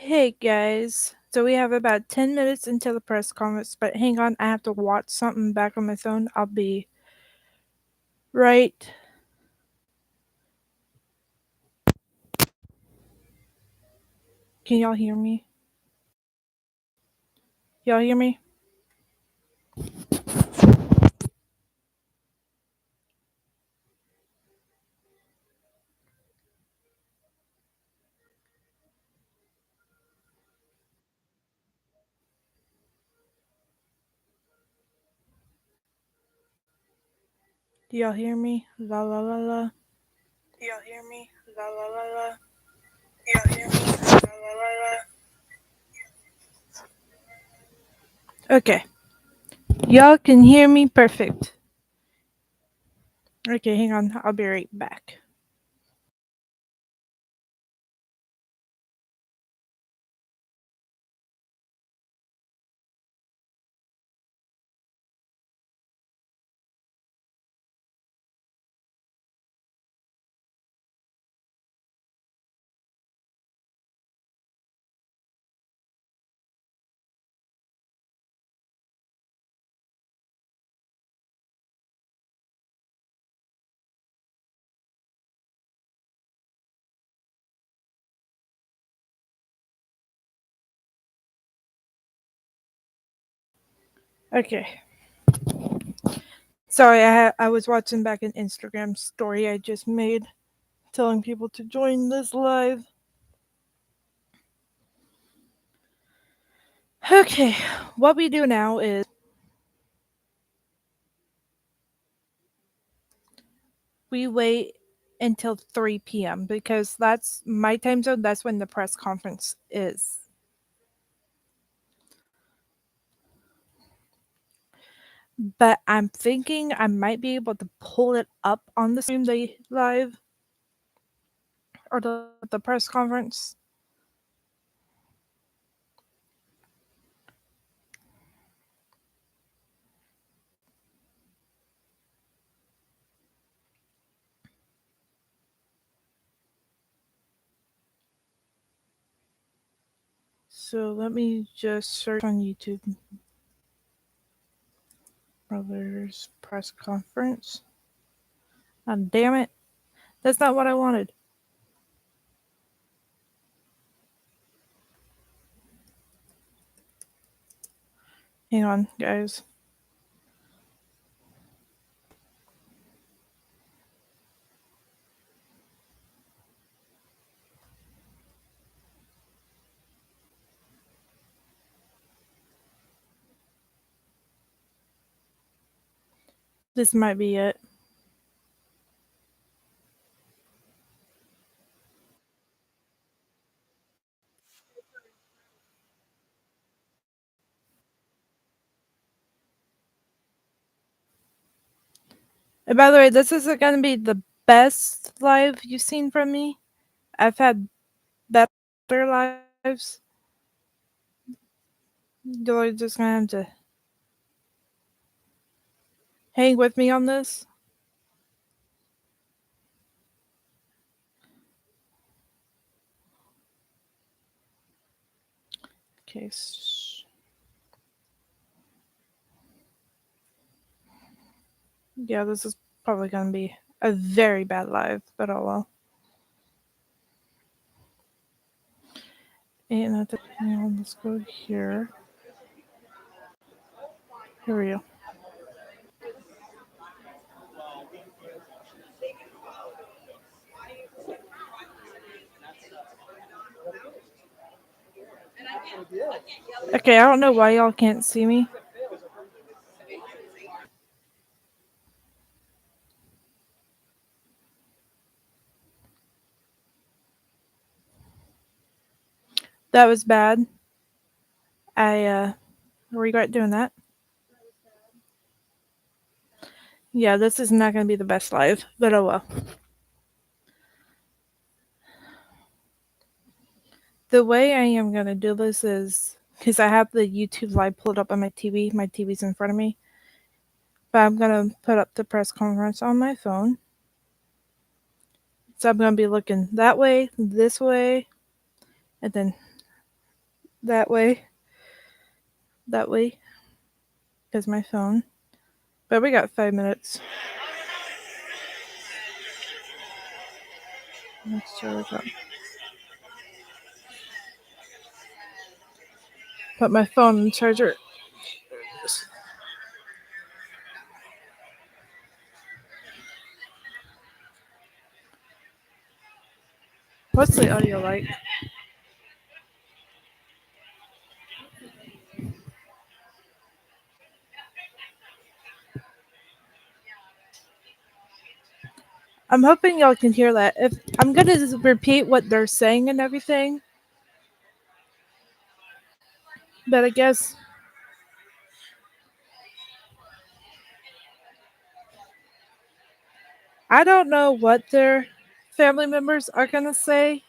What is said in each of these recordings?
Hey guys, so we have about 10 minutes until the press conference, but hang on, I have to watch something back on my phone. I'll be right. Can y'all hear me? Y'all hear me? Do y'all hear me? La la la la. Do y'all hear me? La la la la. Do y'all hear me? La la la la. Okay. Y'all can hear me perfect. Okay, hang on. I'll be right back. Okay. Sorry, I was watching back an Instagram story I just made telling people to join this live. Okay, what we do now is we wait until 3 p.m. because that's my time zone. That's when the press conference is. But I'm thinking I might be able to pull it up on the stream they live or the press conference. So let me just search on YouTube. Brothers press conference. Oh, damn it. That's not what I wanted. Hang on, guys. This might be it. And by the way, this isn't going to be the best live you've seen from me. I've had better lives. You're just gonna have to hang with me on this. Okay. Yeah, this is probably gonna be a very bad live, but oh well. And hang on, let's go here. Here we go. Okay, I don't know why y'all can't see me. That was bad. I regret doing that. Yeah, this is not gonna be the best live, but oh well. The way I am gonna do this is because I have the YouTube live pulled up on my TV. My TV's in front of me. But I'm gonna put up the press conference on my phone. So I'm gonna be looking that way, this way, and then that way, that way, is my phone. But we got 5 minutes. Let's charge up. Put my phone in the charger. What's the audio like? I'm hoping y'all can hear that. If I'm gonna just repeat what they're saying and everything, but I guess I don't know what their family members are gonna say.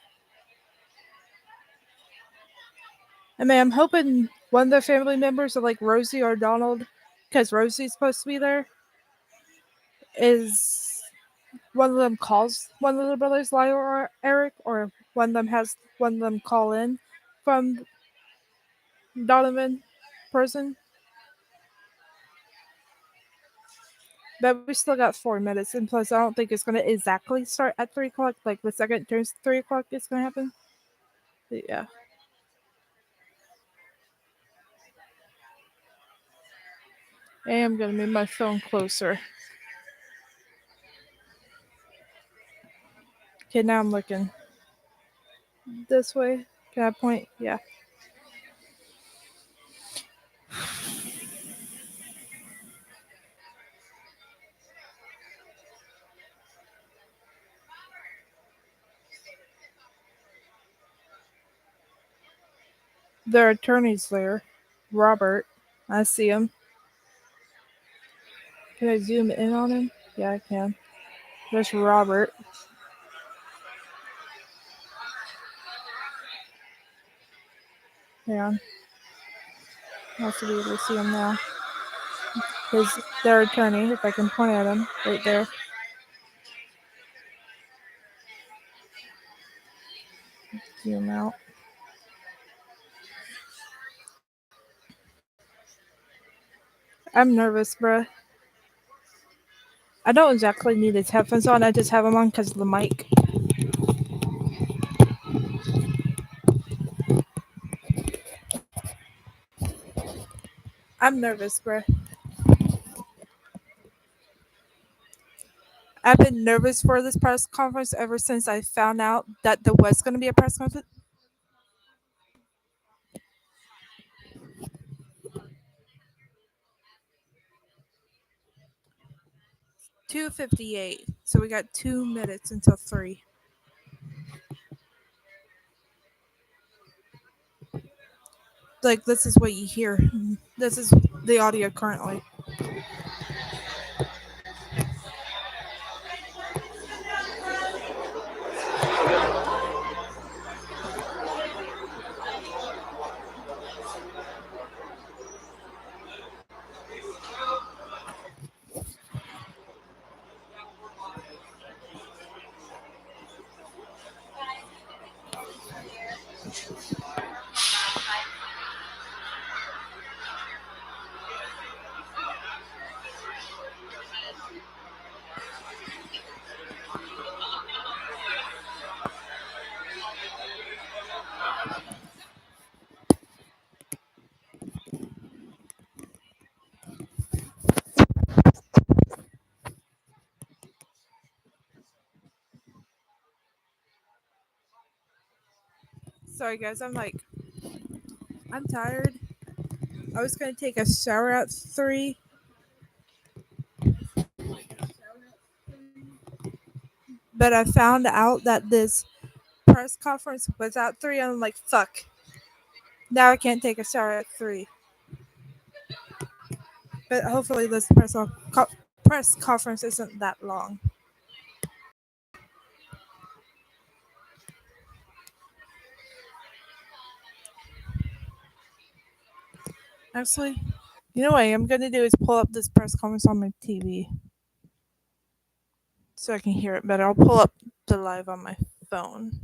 I mean, I'm hoping one of their family members, are like Rosie or Donald, because Rosie's supposed to be there, is one of them calls one of the brothers, Lyle or Eric, or one of them has one of them call in from Donovan person. But we still got 4 minutes, and plus, I don't think it's gonna exactly start at 3 o'clock. Like the second it turns 3 o'clock, it's gonna happen. But yeah, I am gonna move my phone closer. Okay, now I'm looking this way. Can I point? Yeah. Their attorney's there. Robert. I see him. Can I zoom in on him? Yeah, I can. There's Robert. Hang on. I'll also be able to see him now. His their attorney, if I can point at him, right there. Zoom out. I'm nervous, bruh. I don't exactly need his headphones on. I just have them on because of the mic. I'm nervous, bruh. I've been nervous for this press conference ever since I found out that there was going to be a press conference. 2:58. So we got 2 minutes until 3. Like, this is what you hear. This is the audio currently. Sorry, guys. I'm tired. I was going to take a shower at 3, but I found out that this press conference was at 3, and I'm like, fuck. Now I can't take a shower at 3. But hopefully, this press conference isn't that long. Actually, you know what I am going to do is pull up this press conference on my TV so I can hear it better. I'll pull up the live on my phone.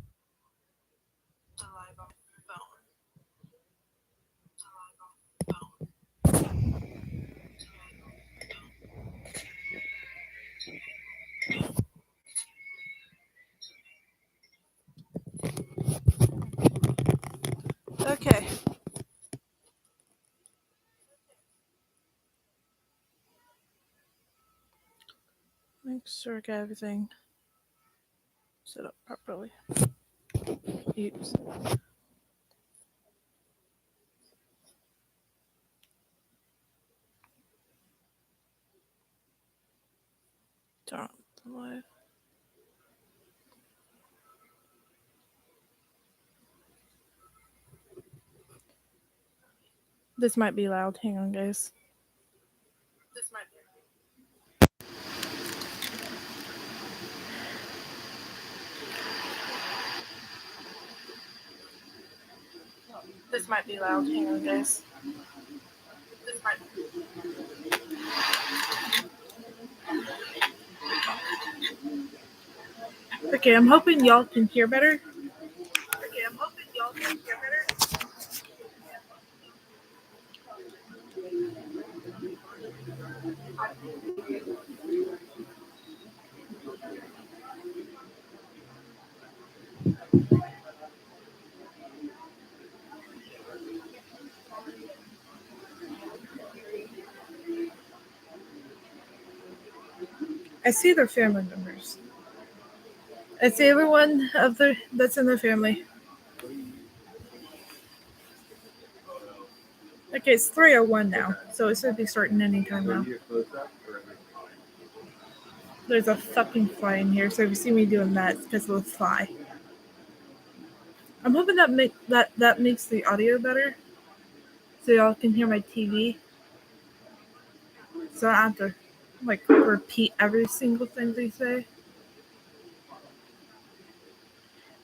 sure I got everything set up properly. Oops. Turn on the live. This might be loud. Hang on, guys. This might be loud. Hang on, guys. Okay, I'm hoping y'all can hear better. I see their family members. I see everyone that's in their family. Okay, it's 3:01 now, so it should be starting anytime now. There's a fucking fly in here, so if you see me doing that, it's because of the fly. I'm hoping that makes the audio better, so y'all can hear my TV. So I don't have to repeat every single thing they say.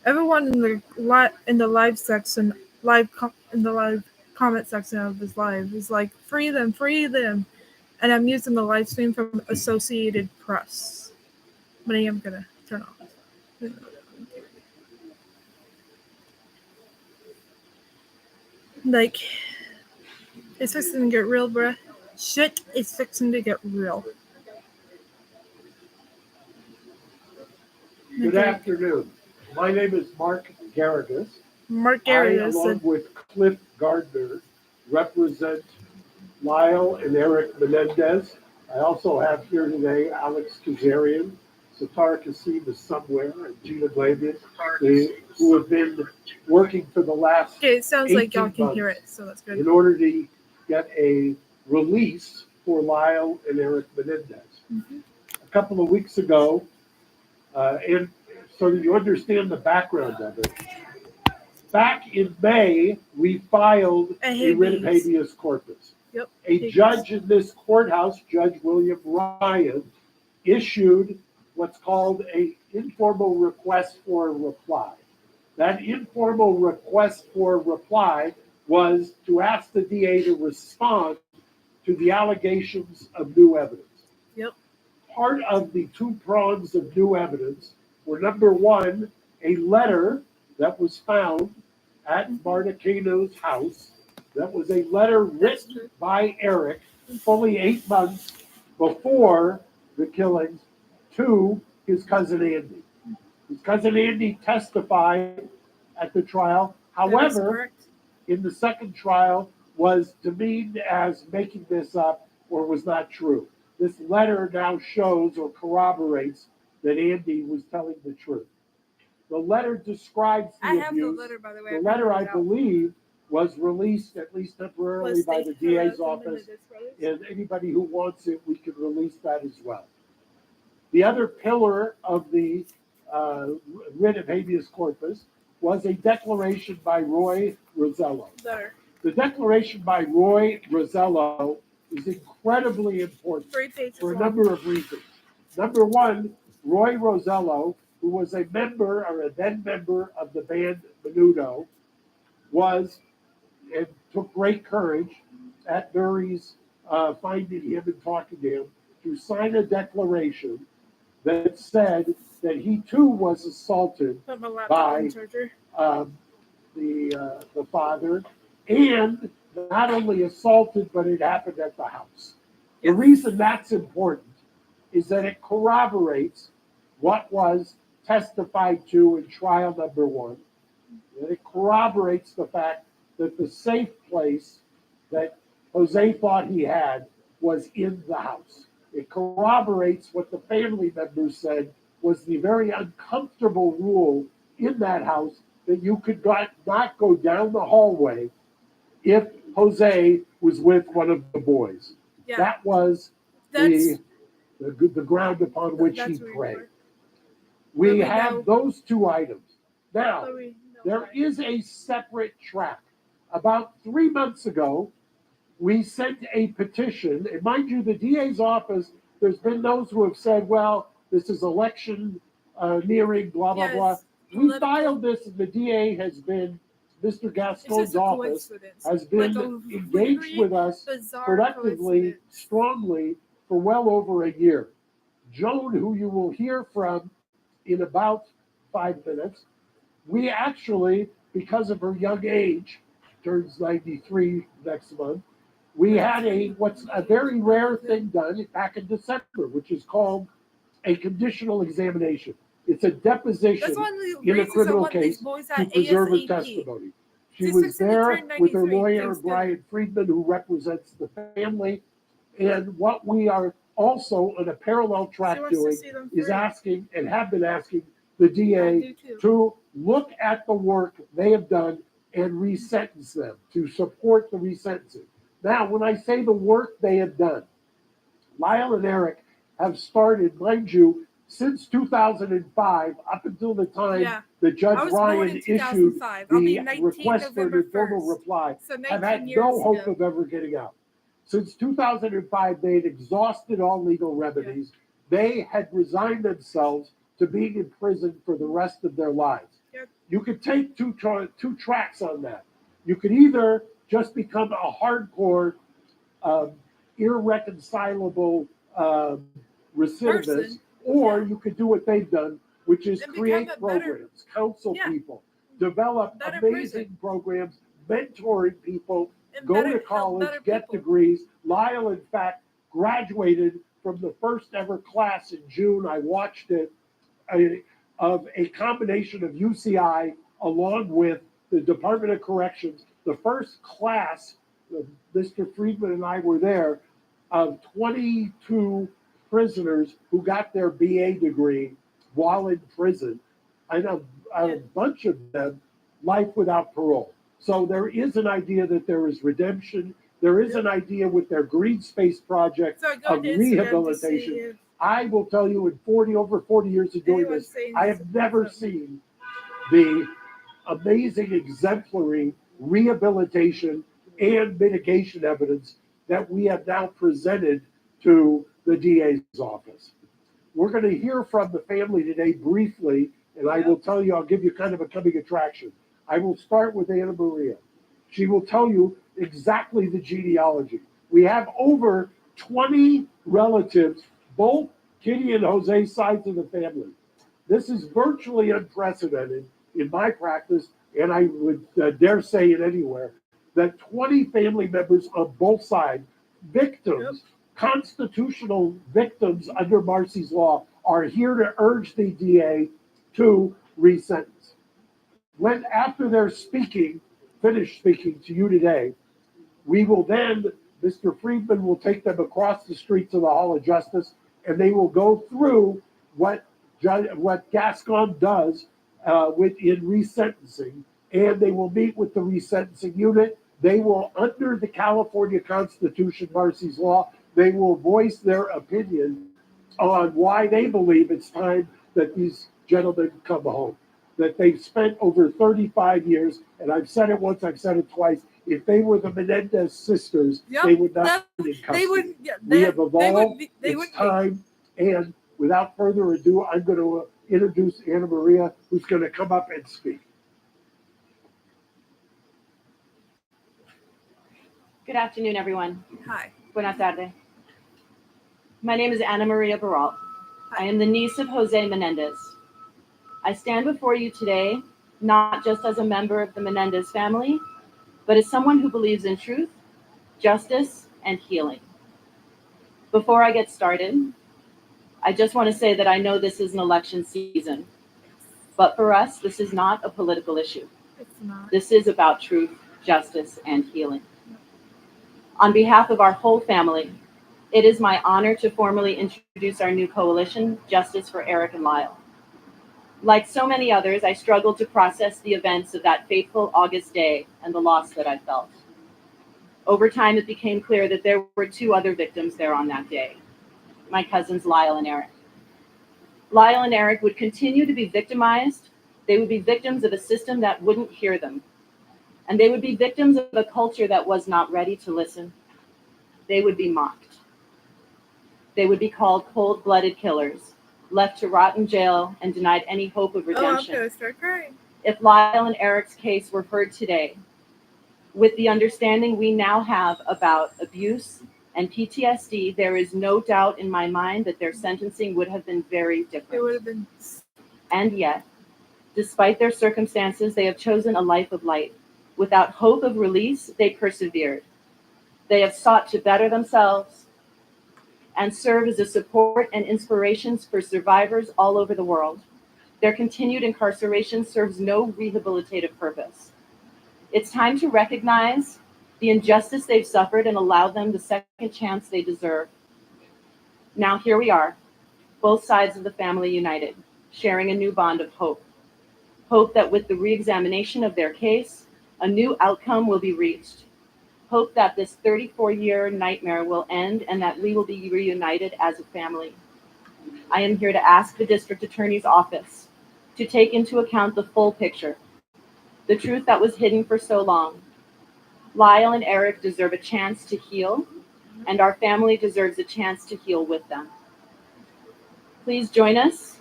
Everyone in the live section, in the live comment section of this live is like, free them, and I'm using the live stream from Associated Press. But I am gonna turn off. Like, it's fixing to get real, bruh. Shit is fixing to get real. Good afternoon. My name is Mark Garrigus. I, along with Cliff Gardner, represent Lyle and Eric Menendez. I also have here today Alex Kazarian, Satar Kasim is somewhere, and Gina Glavian, who have been working for the last Okay, it sounds like y'all 18 can hear months it, so that's good. in order to get a release for Lyle and Eric Menendez. A couple of weeks ago, and so that you understand the background of it, back in May, we filed a writ of habeas corpus. Yep. A judge in this courthouse, Judge William Ryan, issued what's called an informal request for a reply. That informal request for a reply was to ask the DA to respond to the allegations of new evidence. Yep. Part of the two prongs of new evidence were, number one, a letter that was found at Marticano's house. That was a letter written by Eric fully 8 months before the killings to his cousin Andy. His cousin Andy testified at the trial. However, in the second trial, was demeaned as making this up or was not true. This letter now shows or corroborates that Andy was telling the truth. The letter describes the abuse. The letter, I believe, was released, at least temporarily, by the DA's office. And anybody who wants it, we can release that as well. The other pillar of the writ of habeas corpus was a declaration by Roy Rosello. The declaration by Roy Rosello is incredibly important for a number of reasons. Number one, Roy Rosello, who was a member or a then member of the band Menudo, was and took great courage at Murray's finding him and talking to him to sign a declaration that said that he too was assaulted by the father, and not only assaulted, but it happened at the house. The reason that's important is that it corroborates what was testified to in trial number one. And it corroborates the fact that the safe place that Jose thought he had was in the house. It corroborates what the family members said was the very uncomfortable rule in that house that you could not go down the hallway if Jose was with one of the boys. Yeah. That was That's the ground upon which he that's where prayed. we We know. have those two items. Now, But we know there why. is a separate track. About 3 months ago, we sent a petition, and mind you, the DA's office, there's been those who have said, well, this is election nearing, blah, blah, blah. Yes, We political. filed this, and the DA has been, Mr. It's Gascon's just a office coincidence. has Like been a engaged very with us bizarre productively, coincidence. strongly, for well over a year. Joan, who you will hear from in about 5 minutes, we actually, because of her young age, turns 93 next month, we had what's a very rare thing done back in December, which is called a conditional examination. It's a That's deposition one of the in a reasons I criminal want these case boys to at preserve her ASAP. testimony. She She's was fixing to there turn with her 93 lawyer, Thanksgiving. Brian Friedman, who represents the family. And what we are also on a parallel She track wants to doing see them is free. asking and have been asking the I DA do too. to look at the work they have done and resentence them, to support the resentencing. Now, when I say the work they have done, Lyle and Eric have started, mind you, since 2005, up until the time Yeah. that I Judge was born Ryan in issued 2005. I'll be the 19 request for an November informal 1st. reply, So have 19 had years no hope ago. of ever getting out. Since 2005, they had exhausted all legal remedies. They had resigned themselves to being in prison for the rest of their lives. Yep. You could take two tracks on that. You could either just become a hardcore, um, irreconcilable recidivist, Person. or Yeah. you could do what they've done, which is And create become a better- programs, counsel Yeah. people, develop Better amazing programs, mentoring people, And go better, to help college, better get people. degrees. Lyle, in fact, graduated from the first ever class in June. I watched it, of a combination of UCI along with the Department of Corrections. The first class, Mr. Friedman and I were there, of 22 prisoners who got their BA degree while in prison, and a bunch of them life without parole. So there is an idea that there is redemption. There is an idea with their green space project So I go of to Instagram to see rehabilitation. if I will tell you, in over 40 years of doing anyone's this, saying I have never something. seen the amazing, exemplary rehabilitation and mitigation evidence that we have now presented to the DA's office. We're going to hear from the family today briefly, and I will tell you, I'll give you kind of a coming attraction. I will start with Anna Maria. She will tell you exactly the genealogy. We have over 20 relatives, both Kitty and Jose's sides of the family. This is virtually unprecedented in my practice, and I would dare say it anywhere, that 20 family members on both sides, victims, constitutional victims under Marcy's law, are here to urge the DA to resentence. When after they're finished speaking to you today, we will then, Mr. Friedman will take them across the street to the Hall of Justice, and they will go through what Gascon does in resentencing, and they will meet with the resentencing unit. They will, under the California Constitution, Marcy's law, they will voice their opinion on why they believe it's time that these gentlemen come home. That they've spent over 35 years, and I've said it once, I've said it twice. If they were the Menendez sisters, they would not be in custody. They wouldn't. We have evolved. They It's wouldn't be. time. And without further ado, I'm going to introduce Anna Maria, who's going to come up and speak. Good afternoon, everyone. Hi. Buenas tardes. My name is Ana Maria Baralt. I am the niece of Jose Menendez. I stand before you today not just as a member of the Menendez family, but as someone who believes in truth, justice, and healing. Before I get started, I just want to say that I know this is an election season, but for us, this is not a political issue. It's not. This is about truth, justice, and healing. On behalf of our whole family, It is my honor to formally introduce our new coalition, Justice for Eric and Lyle. Like so many others, I struggled to process the events of that fateful August day and the loss that I felt. Over time, it became clear that there were two other victims there on that day, my cousins Lyle and Eric. Lyle and Eric would continue to be victimized. They would be victims of a system that wouldn't hear them. And they would be victims of a culture that was not ready to listen. They would be mocked. They would be called cold-blooded killers, left to rot in jail and denied any hope of redemption. Oh, I'm gonna start crying. If Lyle and Eric's case were heard today, with the understanding we now have about abuse and PTSD, there is no doubt in my mind that their sentencing would have been very different. It would have been. And yet, despite their circumstances, they have chosen a life of light. Without hope of release, they persevered. They have sought to better themselves and serve as a support and inspiration for survivors all over the world. Their continued incarceration serves no rehabilitative purpose. It's time to recognize the injustice they've suffered and allow them the second chance they deserve. Now here we are, both sides of the family united, sharing a new bond of hope. Hope that with the re-examination of their case, a new outcome will be reached. Hope that this 34-year nightmare will end and that we will be reunited as a family. I am here to ask the District Attorney's Office to take into account the full picture, the truth that was hidden for so long. Lyle and Eric deserve a chance to heal, and our family deserves a chance to heal with them. Please join us.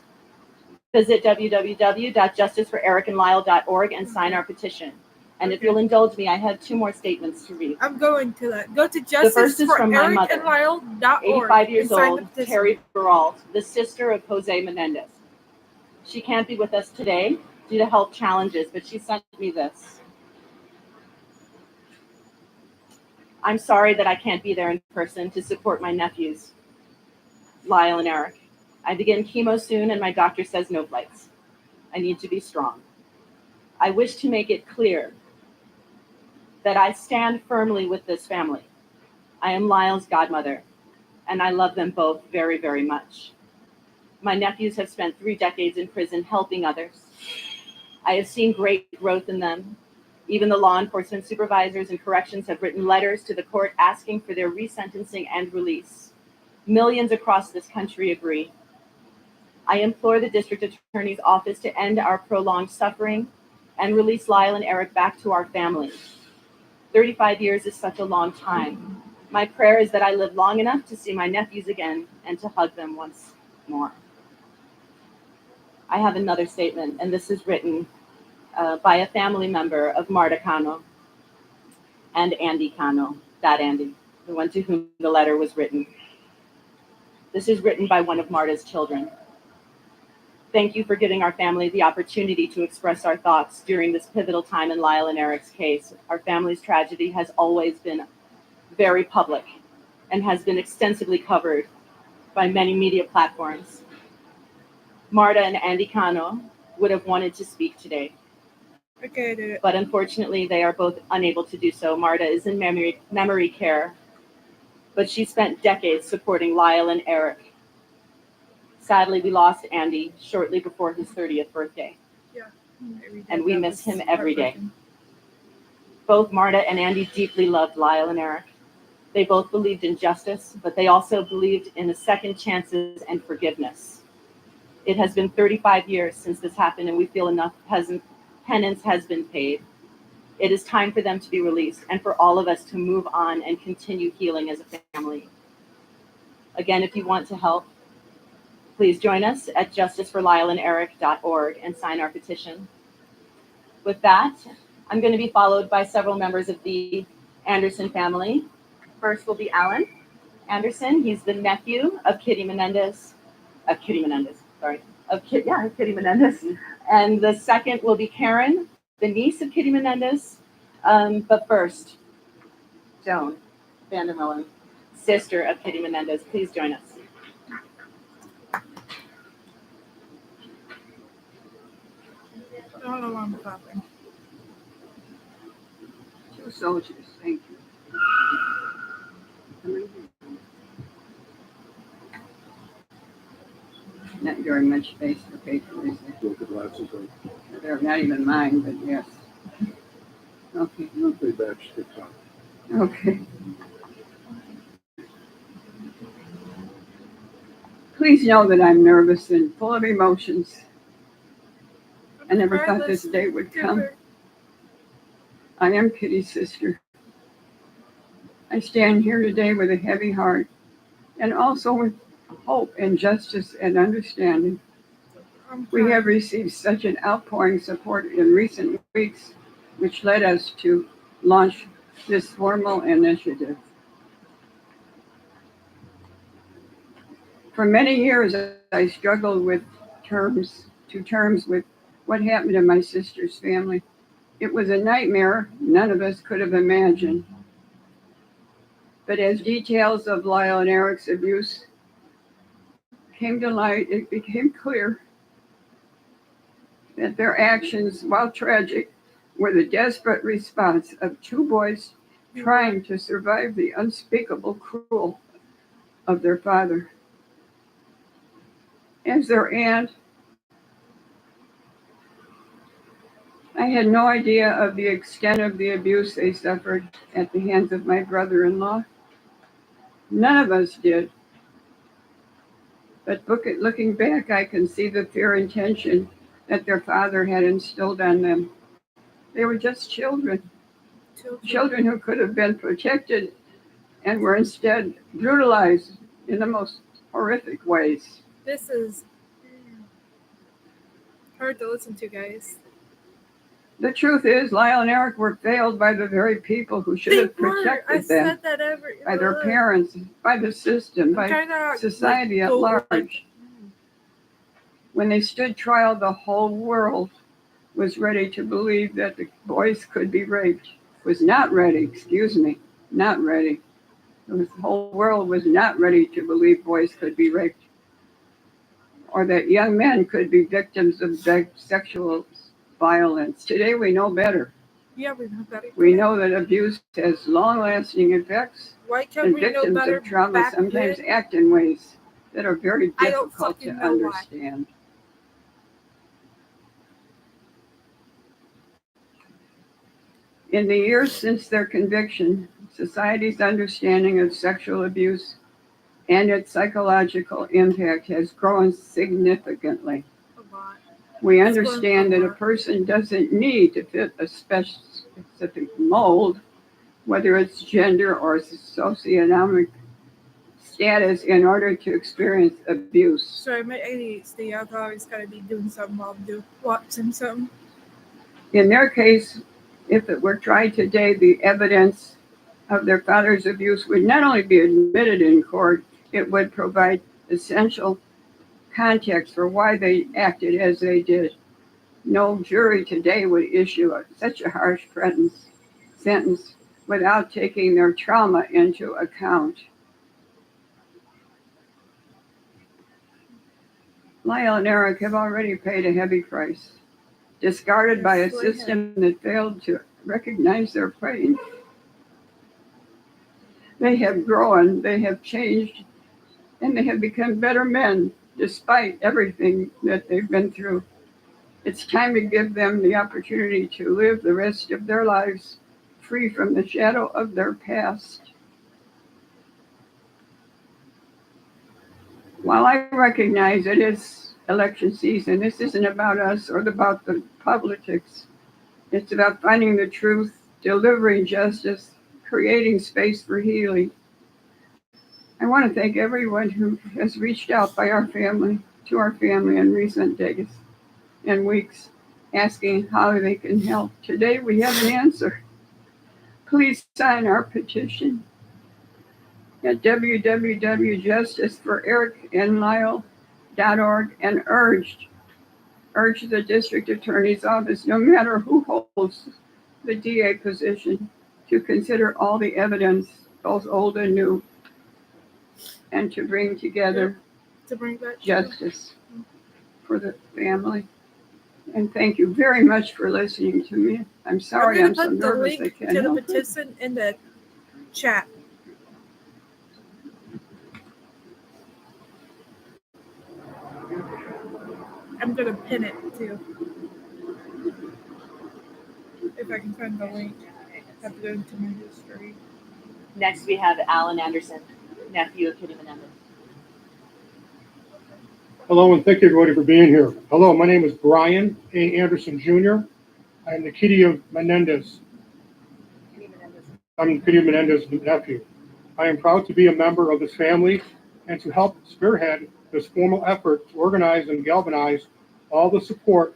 Visit www.justiceforericandlyle.org and sign our petition. And if you'll indulge me, I have two more statements to read. I'm going to that. Go to The first is from my mother, justiceforericandlyle.org. 85 years old, Terry Baralt, the sister of Jose Menendez. She can't be with us today due to health challenges, but she sent me this. I'm sorry that I can't be there in person to support my nephews, Lyle and Eric. I begin chemo soon and my doctor says no flights. I need to be strong. I wish to make it clear that I stand firmly with this family. I am Lyle's godmother, and I love them both very, very much. My nephews have spent 3 decades in prison helping others. I have seen great growth in them. Even the law enforcement supervisors and corrections have written letters to the court asking for their resentencing and release. Millions across this country agree. I implore the District Attorney's Office to end our prolonged suffering and release Lyle and Eric back to our family. 35 years is such a long time. My prayer is that I live long enough to see my nephews again and to hug them once more. I have another statement, and this is written by a family member of Marta Cano and Andy Cano, that Andy, the one to whom the letter was written. This is written by one of Marta's children. Thank you for giving our family the opportunity to express our thoughts during this pivotal time in Lyle and Eric's case. Our family's tragedy has always been very public and has been extensively covered by many media platforms. Marta and Andy Cano would have wanted to speak today, Okay, I did it. but unfortunately they are both unable to do so. Marta is in memory care, but she spent decades supporting Lyle and Eric. Sadly, we lost Andy shortly before his 30th birthday, and we miss him every day. Both Marta and Andy deeply loved Lyle and Eric. They both believed in justice, but they also believed in the second chances and forgiveness. It has been 35 years since this happened, and we feel enough penance has been paid. It is time for them to be released and for all of us to move on and continue healing as a family. Again, if you want to help, please join us at justiceforlyleanderic.org and sign our petition. With that, I'm going to be followed by several members of the Anderson family. First will be Alan Anderson. He's the nephew of Kitty Menendez. Kitty Menendez. And the second will be Karen, the niece of Kitty Menendez. But first, Joan Vandermillen, sister of Kitty Menendez. Please join us. I don't know why I'm clapping. Two soldiers, thank you. not very much space for paper, is there? With the glasses on. They're not even mine, but yes. Okay. They match the top. Okay. Please know that I'm nervous and full of emotions. I never thought this day would come. I am Kitty's sister. I stand here today with a heavy heart and also with hope and justice and understanding. We have received such an outpouring support in recent weeks, which led us to launch this formal initiative. For many years, I struggled with terms with what happened to my sister's family. It was a nightmare none of us could have imagined. But as details of Lyle and Eric's abuse came to light, it became clear that their actions, while tragic, were the desperate response of two boys trying to survive the unspeakable cruelty of their father. As their aunt, I had no idea of the extent of the abuse they suffered at the hands of my brother-in-law. None of us did. But looking back, I can see the fear and tension that their father had instilled on them. They were just children who could have been protected and were instead brutalized in the most horrific ways. This is hard to listen to, guys. The truth is, Lyle and Eric were failed by the very people who should have protected them. By their parents, by the system, by society at large. When they stood trial, the whole world was ready to believe that the boys could be raped. Was not ready, not ready. The whole world was not ready to believe boys could be raped, or that young men could be victims of sexual violence. Today we know better. Yeah, we know better. We know that abuse has long-lasting effects, and victims of trauma sometimes act in ways that are very difficult to understand. In the years since their conviction, society's understanding of sexual abuse and its psychological impact has grown significantly. We understand that a person doesn't need to fit a specific mold, whether it's gender or socioeconomic status, in order to experience abuse. Sorry, my ADHD, I've always got to be doing something while I'm watching something. In their case, if it were tried today, the evidence of their father's abuse would not only be admitted in court, it would provide essential context for why they acted as they did. No jury today would issue such a harsh sentence without taking their trauma into account. Lyle and Eric have already paid a heavy price, discarded by a system that failed to recognize their pain. They have grown, they have changed, and they have become better men despite everything that they've been through. It's time to give them the opportunity to live the rest of their lives free from the shadow of their past. While I recognize it is election season, this isn't about us or about the politics. It's about finding the truth, delivering justice, creating space for healing. I want to thank everyone who has reached out to our family in recent days and weeks, asking how they can help. Today we have an answer. Please sign our petition at www.justiceforericandlyle.org and urge the district attorney's office, no matter who holds the DA position, to consider all the evidence, both old and new, and to bring together justice for the family. And thank you very much for listening to me. I'm sorry I'm so nervous I can't help it. I'm going to put the link to the petition in the chat. I'm gonna pin it too. If I can find the link, I have to go into my history. Next, we have Alan Anderson, nephew of Kitty Menendez. Hello, and thank you everybody for being here. Hello, my name is Brian A. Anderson Jr. I am the Kitty Menendez nephew. I am proud to be a member of this family and to help spearhead this formal effort to organize and galvanize all the support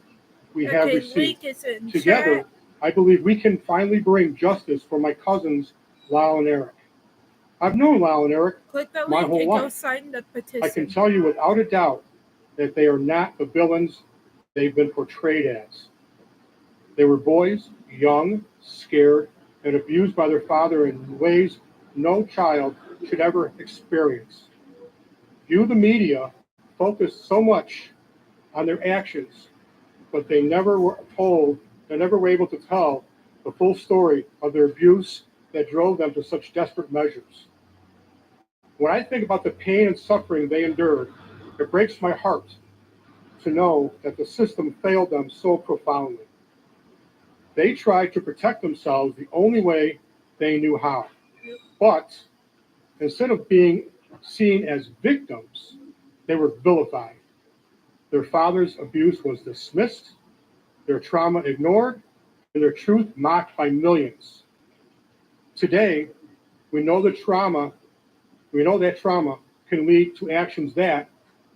we have received. Together, I believe we can finally bring justice for my cousins, Lyle and Eric. I've known Lyle and Eric my whole life. Sign the petition. I can tell you without a doubt that they are not the villains they've been portrayed as. They were boys, young, scared, and abused by their father in ways no child should ever experience. You, the media, focus so much on their actions, but they never were able to tell the full story of their abuse that drove them to such desperate measures. When I think about the pain and suffering they endured, it breaks my heart to know that the system failed them so profoundly. They tried to protect themselves the only way they knew how. But instead of being seen as victims, they were vilified. Their father's abuse was dismissed, their trauma ignored, and their truth mocked by millions. Today, we know that trauma can lead to actions that,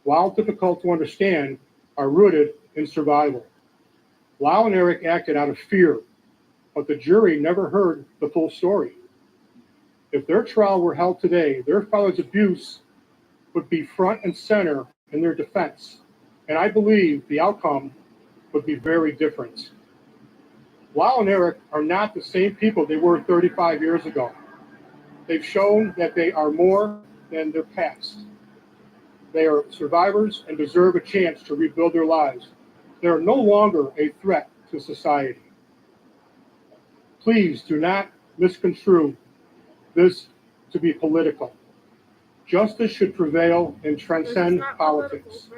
while difficult to understand, are rooted in survival. Lyle and Eric acted out of fear, but the jury never heard the full story. If their trial were held today, their father's abuse would be front and center in their defense, and I believe the outcome would be very different. Lyle and Eric are not the same people they were 35 years ago. They've shown that they are more than their past. They are survivors and deserve a chance to rebuild their lives. They are no longer a threat to society. Please do not misconstrue this to be political. Justice should prevail and transcend politics.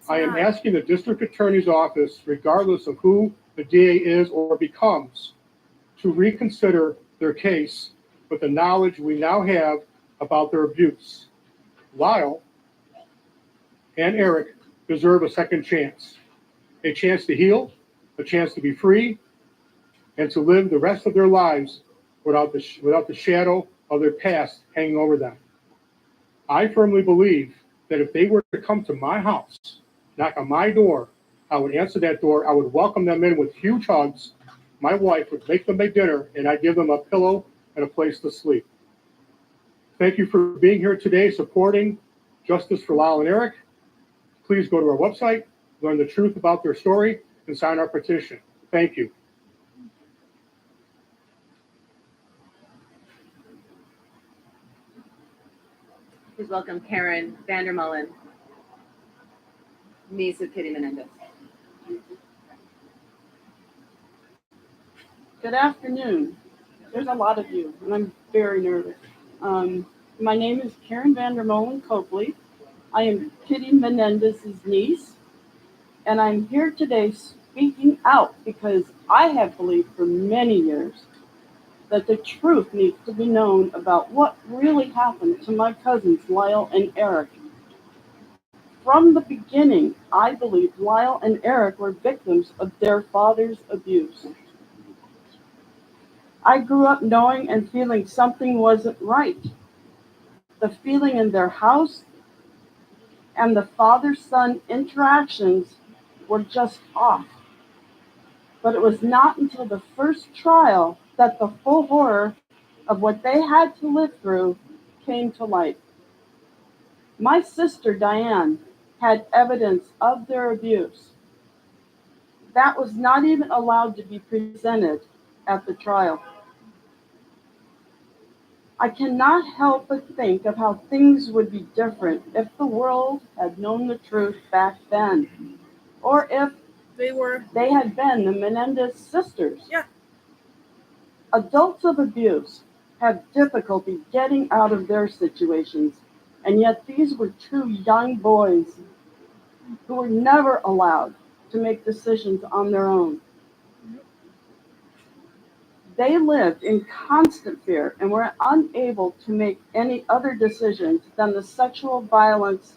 I am asking the district attorney's office, regardless of who the DA is or becomes, to reconsider their case with the knowledge we now have about their abuse. Lyle and Eric deserve a second chance to heal, a chance to be free, and to live the rest of their lives without the shadow of their past hanging over them. I firmly believe that if they were to come to my house, knock on my door, I would answer that door, I would welcome them in with huge hugs, my wife would make them a dinner, and I'd give them a pillow and a place to sleep. Thank you for being here today, supporting Justice for Lyle and Eric. Please go to our website, learn the truth about their story, and sign our petition. Thank you. Please welcome Karen Vandermullen, niece of Kitty Menendez. Good afternoon. There's a lot of you, and I'm very nervous. My name is Karen Vandermullen Copley. I am Kitty Menendez's niece, and I'm here today speaking out because I have believed for many years that the truth needs to be known about what really happened to my cousins Lyle and Eric. From the beginning, I believed Lyle and Eric were victims of their father's abuse. I grew up knowing and feeling something wasn't right. The feeling in their house and the father-son interactions were just off. But it was not until the first trial that the full horror of what they had to live through came to light. My sister Diane had evidence of their abuse. That was not even allowed to be presented at the trial. I cannot help but think of how things would be different if the world had known the truth back then, or if they had been the Menendez sisters. Yeah. Adults of abuse have difficulty getting out of their situations, and yet these were two young boys. who were never allowed to make decisions on their own. They lived in constant fear and were unable to make any other decisions than the sexual violence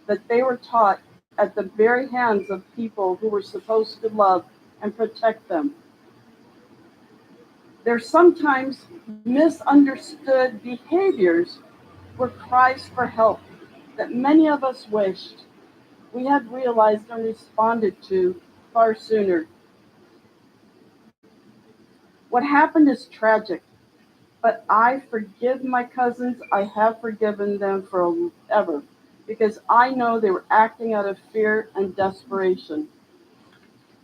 that they were taught at the very hands of people who were supposed to love and protect them. Their sometimes misunderstood behaviors were cries for help that many of us wished we had realized and responded to far sooner. What happened is tragic, but I forgive my cousins. I have forgiven them forever because I know they were acting out of fear and desperation.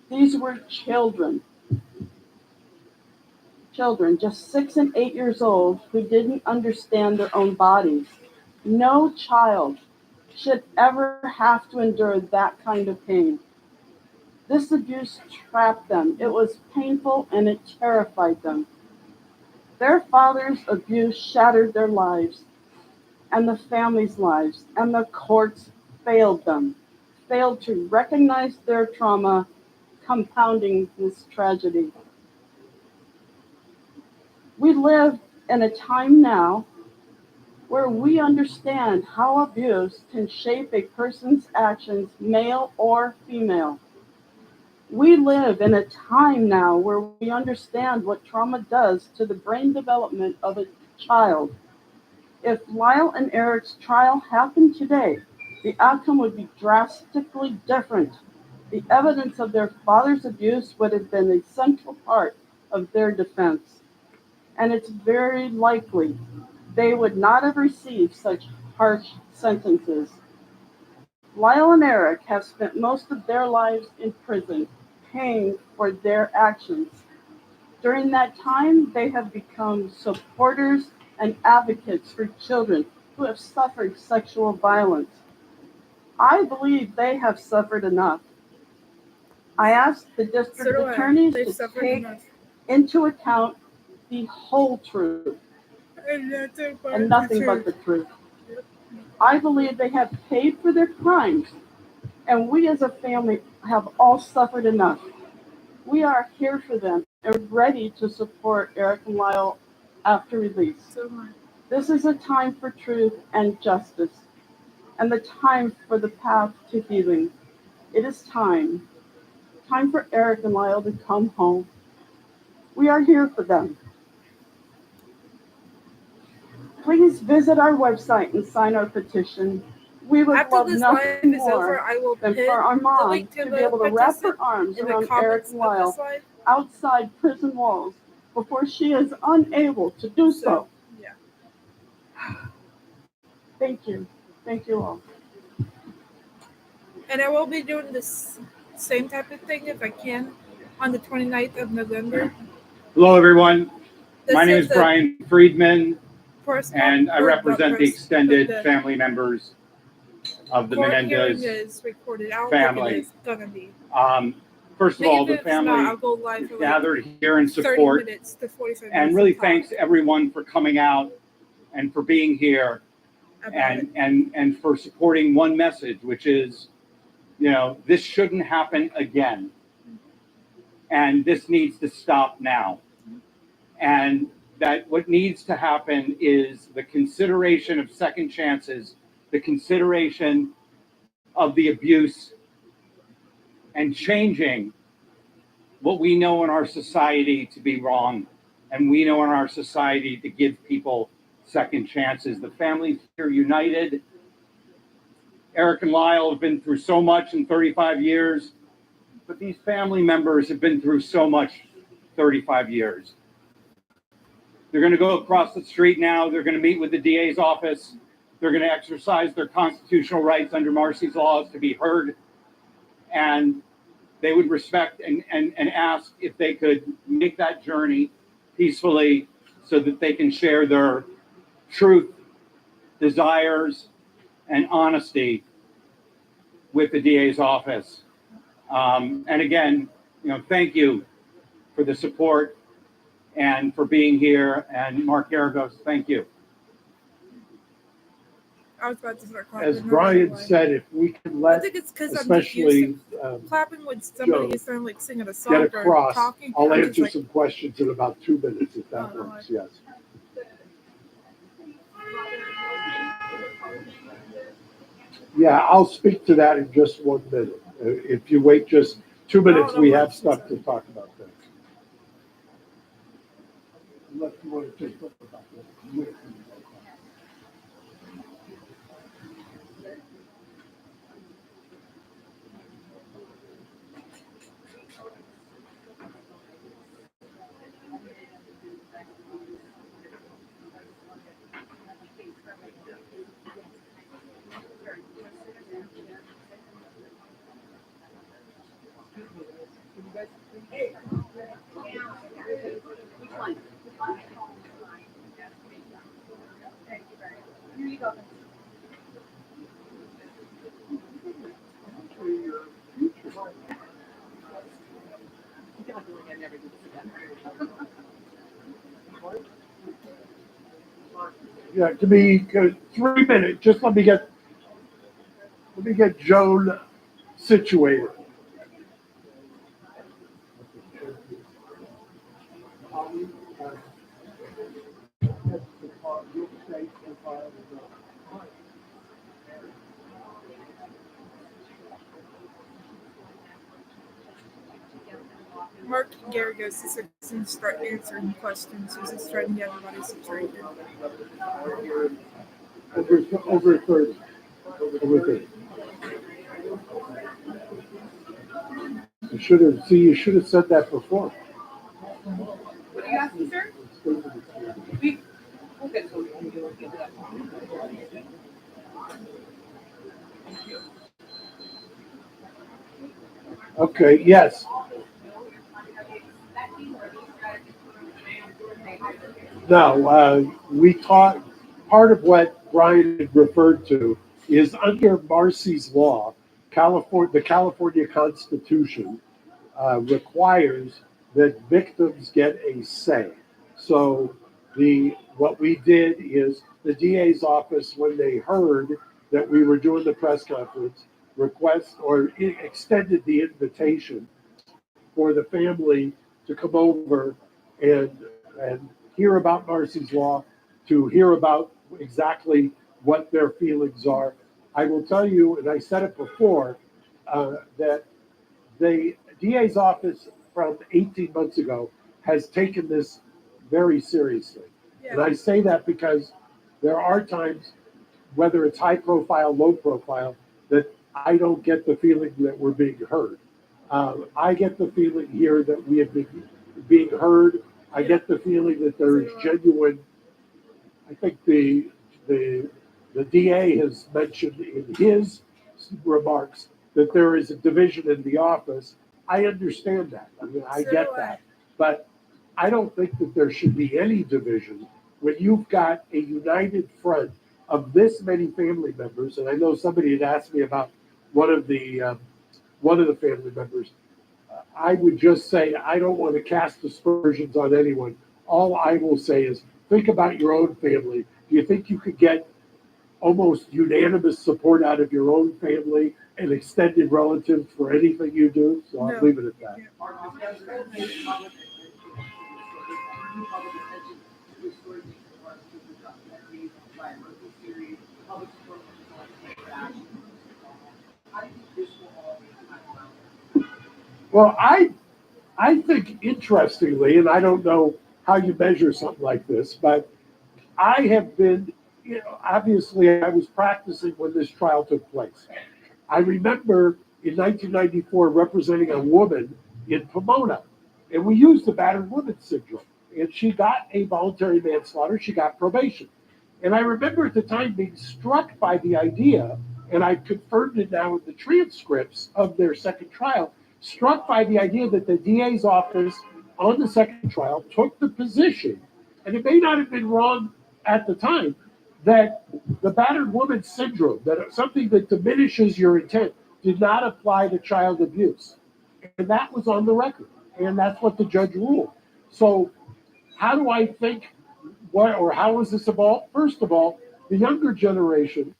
These were children, just 6 and 8 years old, who didn't understand their own bodies. No child should ever have to endure that kind of pain. This abuse trapped them. It was painful and it terrified them. Their father's abuse shattered their lives and the family's lives, and the courts failed them, failed to recognize their trauma, compounding this tragedy. We live in a time now where we understand how abuse can shape a person's actions, male or female. We live in a time now where we understand what trauma does to the brain development of a child. If Lyle and Eric's trial happened today, the outcome would be drastically different. The evidence of their father's abuse would have been a central part of their defense. And it's very likely they would not have received such harsh sentences. Lyle and Eric have spent most of their lives in prison, paying for their actions. During that time, they have become supporters and advocates for children who have suffered sexual violence. I believe they have suffered enough. I ask the district attorneys to take into account the whole truth and nothing but the truth. I believe they have paid for their crimes, and we as a family have all suffered enough. We are here for them and ready to support Eric and Lyle after release. This is a time for truth and justice, and the time for the path to healing. It is time for Eric and Lyle to come home. We are here for them. Please visit our website and sign our petition. We would love nothing more than for our mom to be able to wrap her arms around Eric and Lyle outside prison walls before she is unable to do so. Yeah. Thank you. Thank you all. And I will be doing this same type of thing if I can on the 29th of November. Hello, everyone. My name is Brian Friedman, and I represent the extended family members of the Menendez family. First of all, the family gathered here in support, and really thanks everyone for coming out and for being here and for supporting one message, which is, this shouldn't happen again. And this needs to stop now. And that what needs to happen is the consideration of second chances, the consideration of the abuse, and changing what we know in our society to be wrong, and we know in our society to give people second chances. The families here united. Eric and Lyle have been through so much in 35 years, but these family members have been through so much 35 years. They're going to go across the street now. They're going to meet with the DA's office. They're going to exercise their constitutional rights under Marcy's laws to be heard. And they would respect and ask if they could make that journey peacefully so that they can share their truth, desires, and honesty with the DA's office. And again, thank you for the support and for being here. And Mark Garagos, thank you. I was about to start clapping. As Brian said, if we can I let, think it's because especially clapping when somebody Joe, is sounding like singing a song get or across, talking. I'll answer some questions in about 2 minutes if that Oh, works. Yes. Yeah, I'll speak to that in just 1 minute. If you wait just 2 minutes, we have stuff to talk about there. Unless you want to just look about this. Yeah, to be 3 minutes. Just let me get Joan situated. Mark Garagos is start answering questions. He's just trying to get everybody situated. Over 30. You should have said that before. What are you asking, sir? Okay. Okay, yes. No, we taught, part of what Brian had referred to is under Marcy's law, the California Constitution requires that victims get a say. So what we did is the DA's office, when they heard that we were doing the press conference, extended the invitation for the family to come over and hear about Marcy's Law, to hear about exactly what their feelings are. I will tell you, and I said it before, that the DA's office from 18 months ago has taken this very seriously. Yeah. And I say that because there are times, whether it's high profile, low profile, that I don't get the feeling that we're being heard. I get the feeling here that we have been being heard. I get the feeling that there's genuine. I think the DA has mentioned in his remarks that there is a division in the office. I understand that. I mean, I get that. But I don't think that there should be any division when you've got a united front of this many family members. And I know somebody had asked me about one of the family members. I would just say I don't want to cast aspersions on anyone. All I will say is think about your own family. Do you think you could get almost unanimous support out of your own family and extended relatives for anything you do? So I'll leave it at that. Well, I think interestingly, and I don't know how you measure something like this, but I have been, obviously I was practicing when this trial took place. I remember in 1994 representing a woman in Pomona, and we used the battered woman syndrome, and she got a voluntary manslaughter, she got probation. And I remember at the time being struck by the idea, and I confirmed it now in the transcripts of their second trial, struck by the idea that the DA's office on the second trial took the position, and it may not have been wrong at the time, that the battered woman syndrome, that something that diminishes your intent, did not apply to child abuse. And that was on the record. And that's what the judge ruled. So how do I think, how has this evolved? First of all, the younger generation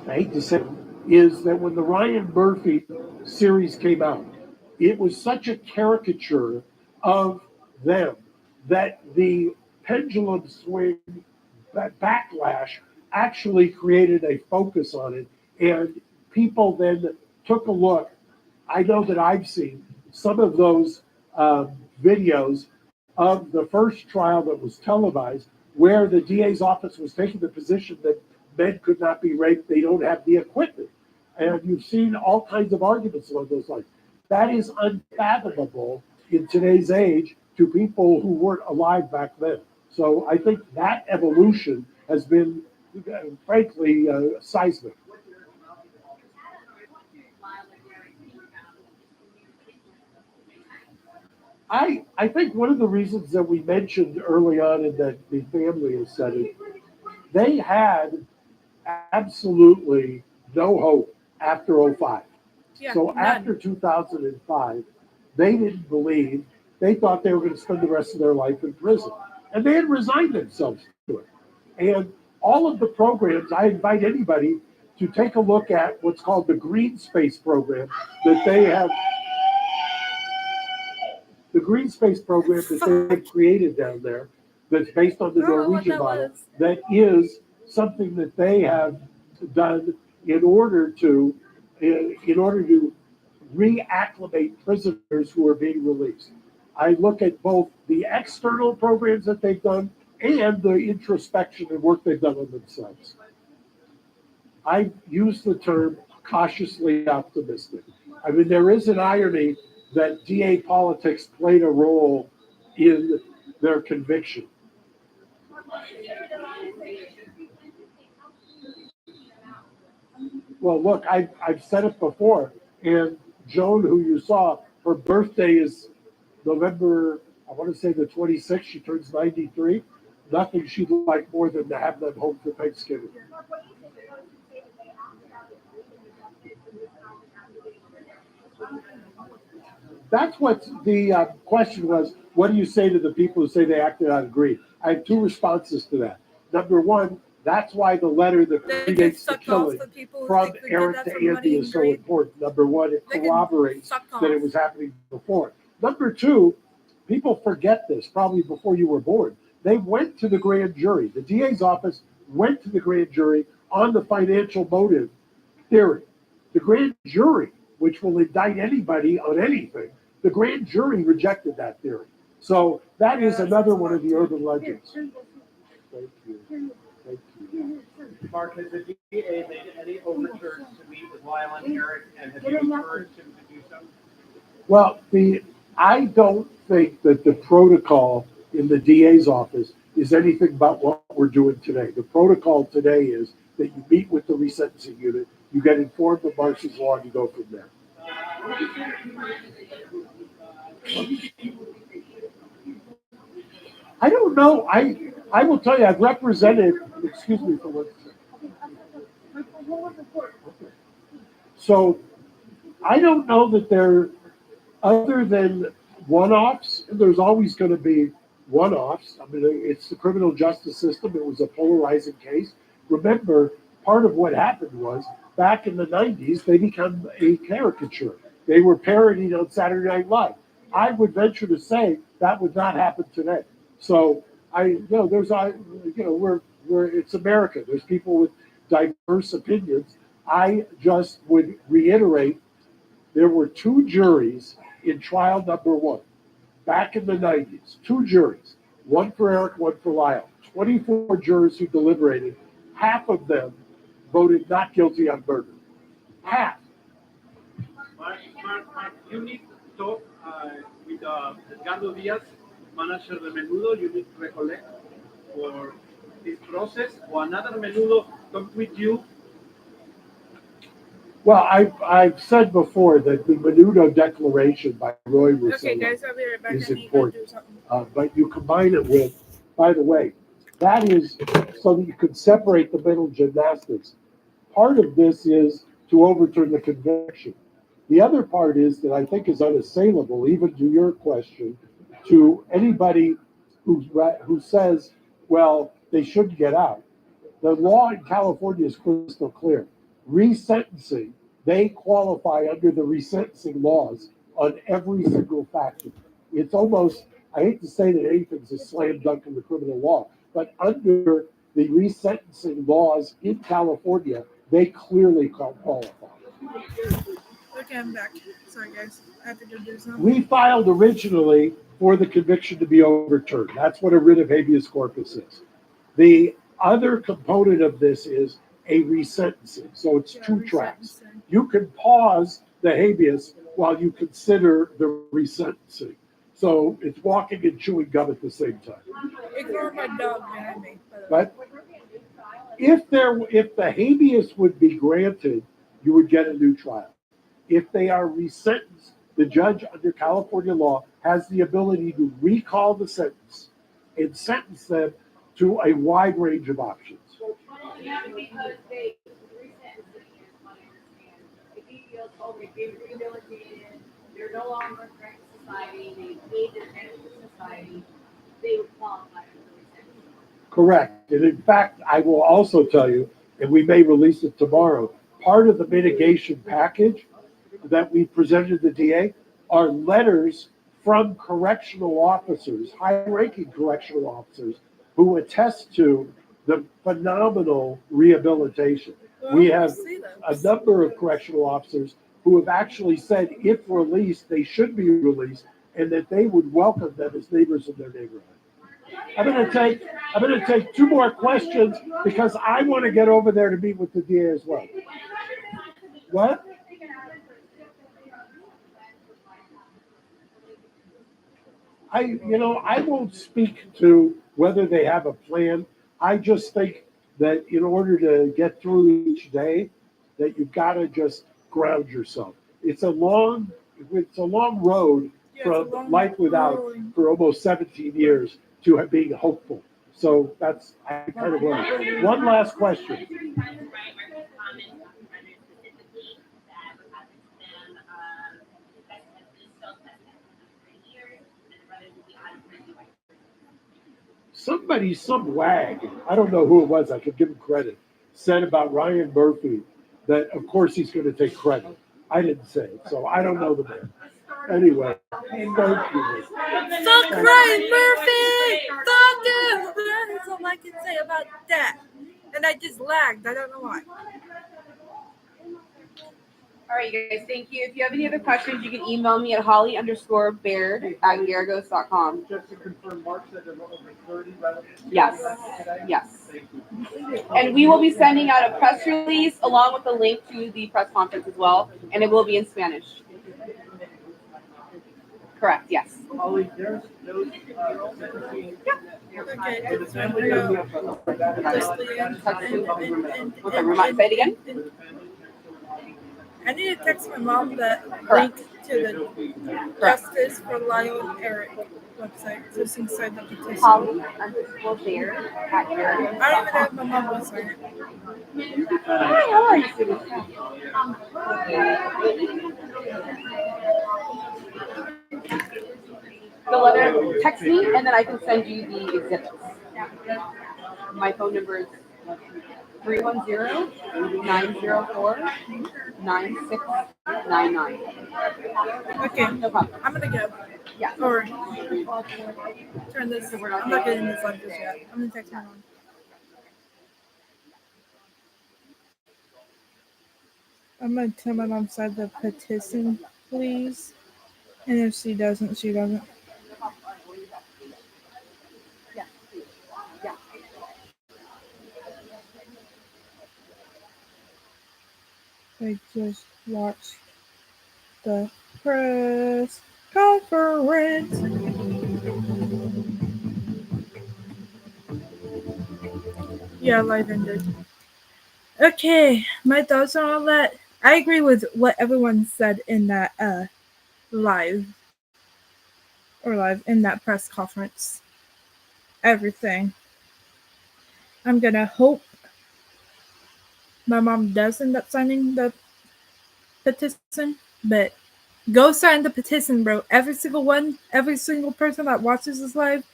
I hate to say it, is that when the Ryan Murphy series came out, it was such a caricature of them that the pendulum swing, that backlash, actually created a focus on it. And people then took a look. I know that I've seen some of those videos of the first trial that was televised, where the DA's office was taking the position that men could not be raped, they don't have the equipment. And you've seen all kinds of arguments along those lines. That is unfathomable in today's age to people who weren't alive back then. So I think that evolution has been, frankly, seismic. I think one of the reasons that we mentioned early on and that the family has said it, they had absolutely no hope after 05. Yeah, So none. after 2005, they didn't believe, they thought they were going to spend the rest of their life in prison. And they had resigned themselves to it. And all of the programs, I invite anybody to take a look at what's called the Green Space program that they have. The Green Space program that they've created down there, that's based on the Norwegian model, that is something that they have done in order to reacclimate prisoners who are being released. I look at both the external programs that they've done and the introspection and work they've done on themselves. I use the term cautiously optimistic. I mean, there is an irony that DA politics played a role in their conviction. Well, look, I've said it before, and Joan, who you saw, her birthday is November, I want to say the 26th, she turns 93. Nothing she'd like more than to have them home for Thanksgiving. That's what the question was. What do you say to the people who say they acted out of greed? I have two responses to that. Number one, that's why the letter that predates the killing from Aaron to Andy is so important. Number one, it corroborates that it was happening before. Number two, people forget this, probably before you were born. They went to the grand jury. The DA's office went to the grand jury on the financial motive theory. The grand jury, which will indict anybody on anything, the grand jury rejected that theory. So that is another one of the urban legends. Thank you. Thank you. Mark, has the DA made any overtures to meet with Lyle and Eric, and have you encouraged him to do so? Well, I don't think that the protocol in the DA's office is anything but what we're doing today. The protocol today is that you meet with the resentencing unit, you get informed of Marcy's law, and you go from there. I don't know. I will tell you, I've represented, excuse me for 1 second. So I don't know that they're, other than one-offs, and there's always going to be one-offs. I mean, it's the criminal justice system. It was a polarizing case. Remember, part of what happened was, back in the 90s, they became a caricature. They were parodied on Saturday Night Live. I would venture to say that would not happen today. So it's America. There's people with diverse opinions. I just would reiterate, there were two juries in trial number one, back in the 90s. Two juries, one for Eric, one for Lyle. 24 jurors who deliberated. Half of them voted not guilty on murder. Half. Mark, you need to talk with Edgardo Diaz, manager de Menudo. You need to recollect for this process, or another Menudo talk with you. Well, I've said before that the Menudo Declaration by Roy Rosello is important. But you combine it with, by the way, that is so that you could separate the mental gymnastics. Part of this is to overturn the conviction. The other part is that I think is unassailable, even to your question, to anybody who says, well, they shouldn't get out. The law in California is crystal clear. resentencing, they qualify under the resentencing laws on every single factor. It's almost, I hate to say that anything's a slam dunk in the criminal law, but under the resentencing laws in California, they clearly qualify. Okay, I'm back. Sorry, guys. I have to go do something. We filed originally for the conviction to be overturned. That's what a writ of habeas corpus is. The other component of this is a resentencing. So it's two tracks. You can pause the habeas while you consider the resentencing. So it's walking and chewing gum at the same time. Ignore my dog behind me. But if the habeas would be granted, you would get a new trial. If they are resentenced, the judge under California law has the ability to recall the sentence and sentence them to a wide range of options. Because they resentencing is my understanding. If he feels, oh, they've been rehabilitated, they're no longer a threat to society, they've made their benefit to society, they would qualify for the resentencing. Correct. And in fact, I will also tell you, and we may release it tomorrow, part of the mitigation package that we presented to the DA are letters from correctional officers, high-ranking correctional officers, who attest to the phenomenal rehabilitation. We have a number of correctional officers who have actually said if released, they should be released, and that they would welcome them as neighbors in their neighborhood. I'm going to take two more questions because I want to get over there to meet with the DA as well. What? I won't speak to whether they have a plan. I just think that in order to get through each day, that you've got to just ground yourself. It's a long road from life without for almost 17 years to being hopeful. So that's I kind of want. One last question. Some wag, I don't know who it was, I could give him credit, said about Ryan Murphy that, of course, he's going to take credit. I didn't say it, so I don't know the man. Anyway, thank you. Fuck Ryan Murphy! Fuck him! That's all I can say about that. And I just lagged. I don't know why. All right, you guys, thank you. If you have any other questions, you can email me at holly_baird@garagos.com. Just to confirm, Mark said there were over 30 relatives. Yes. Yes. And we will be sending out a press release along with a link to the press conference as well, and it will be in Spanish. Correct, yes. Holly, there's those sentencing. Okay. Say it again. I need to text my mom the link to the Justice for Lyle Eric website so she can sign the petition. Holly_Baird at Garagos. I don't even have my mom will sign it. Hi, how are you, sweetie? The letter, text me, and then I can send you the exhibits. My phone number is 310-904-9699. Okay, No problem. I'm gonna go. Yeah. Or turn this. I'm not getting this on just yet. I'm gonna text my mom. I'm gonna tell my mom to sign the petition, please. And if she doesn't, she doesn't. I just watched the press conference. Yeah, live ended. Okay, my thoughts on all that. I agree with what everyone said in that live in that press conference. Everything. I'm gonna hope my mom does end up signing the petition, but go sign the petition, bro. Every single person that watches this live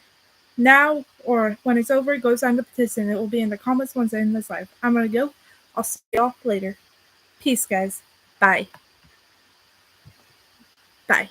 now or when it's over, go sign the petition. It will be in the comments once I end this live. I'm gonna go. I'll see y'all later. Peace, guys. Bye. Bye.